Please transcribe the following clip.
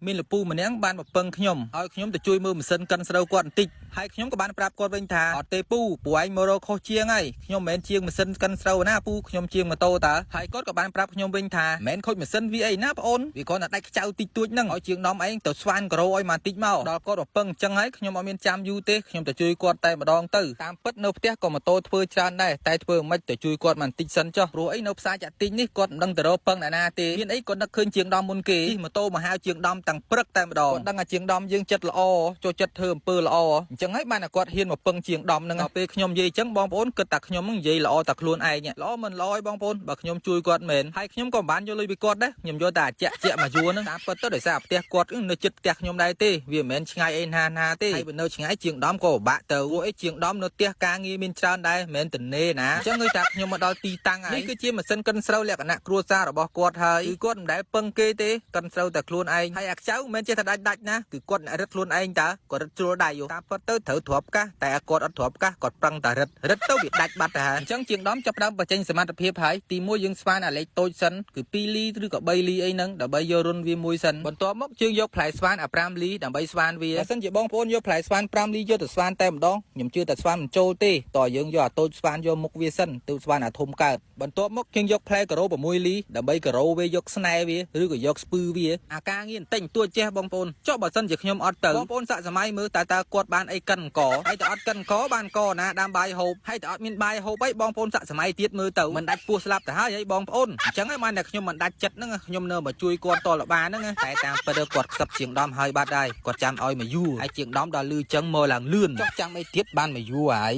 មានលពូម្នាក់បានមកពឹងខ្ញុំឲ្យខ្ញុំទៅជួយមើលម៉ាស៊ីនកិនស្រូវគាត់បន្តិចហើយខ្ញុំក៏បានប្រាប់គាត់វិញថាអត់ទេពូពួកឯងមករកខុសជាងហើយខ្ញុំមិនមែនជាងម៉ាស៊ីនកិនស្រូវណាពូខ្ញុំជាងម៉ូតូតើហើយគាត់ក៏បានប្រាប់ខ្ញុំវិញថាមិនមែនខូចម៉ាស៊ីនវាអីណាបងអូនវាគ្រាន់តែដាច់ខ្ចៅតិចតួចហ្នឹងឲ្យជាងដំឯងទៅស្វានក្រោឲ្យមកតិចមកដល់គាត់មកពឹងអញ្ចឹងហើយខ្ញុំអត់មានចាំយូរទេខ្ញុំទៅជួយគាត់តែម្ដងទៅតាមពិតនៅផ្ទះក៏ម៉ូតូធ្វើច្រើនដែរតែធ្វើមិនទៅជួយគាត់មកបន្តិចសិនចុះព្រោះអីនៅផ្សារចាក់ទីងនេះគាត់មិនដឹងទៅរកពឹងអ្នកណាទេមានអីគាត់នឹកឃើញជាងដំមុនគេម៉ូតូមកហៅជាងដំតាំងព្រឹកតែម្ដងគាត់ដឹងថាជាងដំយើងចិត្តល្អចូលចិត្តធ្វើអំពើល្អអញ្ចឹងហើយបានតែគាត់ហ៊ានមកពឹងជាងដំហ្នឹងដល់ពេលខ្ញុំនិយាយអញ្ចឹងបងប្អូនគិតថាខ្ញុំហ្នឹងនិយាយល្អតែខ្លួនឯងល្អមិនល្អឲ្យបងប្អូនបើខ្ញុំជួយគាត់មែនហើយខ្ញុំក៏មិនបានយកលុយពីគាត់ដែរខ្ញុំយកតែអាជាក់មកយួរហ្នឹងតាមពិតទៅដោយសារផ្ទះគាត់នៅជិតផ្ទះខ្ញុំដែរទេវាមិនមែនឆ្ងាយអីណាទេហើយបើនៅឆ្ងាយជាងដំក៏ពិបាកទៅពួកអីជាងដំនៅផ្ទះការងារមានច្រើនដែរមិនមែនទៅនេណាអញ្ចឹងគឺថាខ្ញុំមកដល់ទីតាំងហើយនេះគឺជាម៉ាស៊ីនកិនស្រូវលក្ខណៈគ្រួសាររបស់គាត់ហើយគឺគាត់មិនដែលពឹងគេទេកិនស្រូវតែខ្លួនឯងហើយអាខ្ចៅមិនមែនចេះតែដាច់ណាគឺគាត់អ្នករឹតខ្លួនឯងតើគាត់រឹតជ្រុលដៃតាមពិតទៅត្រូវទ្រាប់កាសតែគាត់អត់ទ្រាប់កាសគាត់ប្រឹងតែរឹតទៅវាដាច់បាត់ទៅហើយអញ្ចឹងជាងដំចាប់ផ្ដើមបញ្ចេញសមត្ថភាពហើយទី1យើងស្វានអាលេខតូចសិនគឺ2លីឬក៏3លីអីហ្នឹងដើម្បីយករុនវាមួយសិនបន្ទាប់មកយើងយកផ្លែស្វានអា5លីដើម្បីស្វានវាបើសិនជាបងប្អូនយកផ្លែស្វាន5លីយកទៅស្វានតែម្ដងខ្ញុំជឿតែស្វានមិនចូលទេតើយើងយកអាតូចស្វានយកមុខវាសិនទៅស្វានអាធំកើតបន្ទាប់មកយើងយកផ្លែការ៉ូ6លីដើម្បីការ៉ូវាយកស្នែវាឬក៏យកស្ពឺវាអាការងារបន្តិចតួចចេះបងប្អូនចុះបើសិនជាខ្ញុំអត់ទៅបងប្អូនសាក់សម័យមើលតើគាត់បានអីកិនអង្គហើយតើអត់កិនអង្គបានកណាដាំបាយហូបហើយតើអត់មានបាយហូបអីបងប្អូនសាក់សម័យទៀតមើលទៅមិនដាច់ពោះស្លាប់ទៅហើយបងប្អូនអញ្ចឹងហើយបានតែខ្ញុំមិនដាច់ចិត្តហ្នឹងខ្ញុំនៅមកជួយគាត់តលបាហ្នឹងតែតាមពិតគាត់ខ្សឹបជាងដំហើយបាត់ហើយគាត់ចាំឲ្យមកយូរហើយជាងដំដល់លឺចឹងមកឡើងលឿនចុះចាំអីទៀតបានមកយូរហើយ